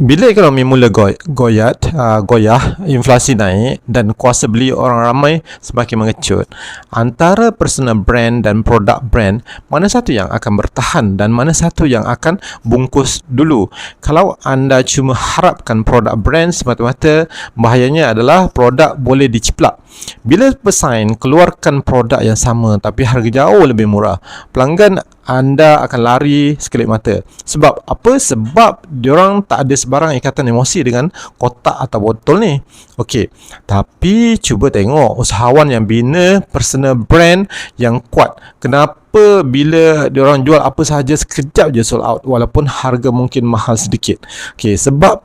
Bila ekonomi mula goyah, inflasi naik dan kuasa beli orang ramai semakin mengecut, antara personal brand dan produk brand, mana satu yang akan bertahan dan mana satu yang akan bungkus dulu? Kalau anda cuma harapkan produk brand semata-mata, bahayanya adalah produk boleh diciplak. Bila pesaing keluarkan produk yang sama tapi harga jauh lebih murah, pelanggan anda akan lari sekelip mata. Sebab apa? Sebab diorang tak ada sebarang ikatan emosi dengan kotak atau botol ni. Okey, tapi cuba tengok usahawan yang bina personal brand yang kuat. Kenapa bila diorang jual apa sahaja sekejap je sold out walaupun harga mungkin mahal sedikit? Okey, sebab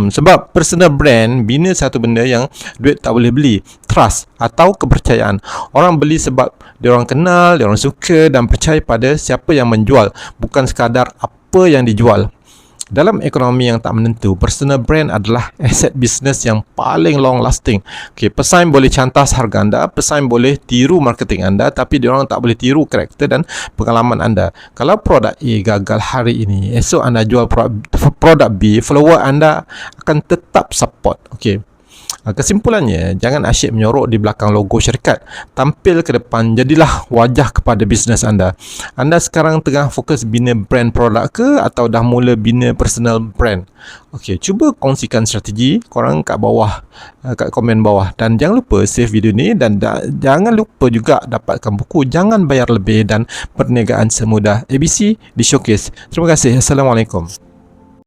sebab personal brand bina satu benda yang duit tak boleh beli, trust atau kepercayaan. Orang beli sebab diorang kenal, diorang suka dan percaya pada siapa yang menjual, bukan sekadar apa yang dijual. Dalam ekonomi yang tak menentu, personal brand adalah aset bisnes yang paling long lasting. Okay, pesaing boleh cantas harga anda, pesaing boleh tiru marketing anda, tapi diorang tak boleh tiru karakter dan pengalaman anda. Kalau produk A gagal hari ini, esok anda jual produk B, follower anda akan tetap support. Okay, kesimpulannya, jangan asyik menyorok di belakang logo syarikat. Tampil ke depan, jadilah wajah kepada bisnes anda. Anda sekarang tengah fokus bina brand produk ke atau dah mula bina personal brand? Okey, cuba kongsikan strategi korang kat bawah, kat komen bawah. Dan jangan lupa save video ni dan jangan lupa juga dapatkan buku Jangan Bayar Lebih dan Perniagaan Semudah ABC di Showcase. Terima kasih. Assalamualaikum.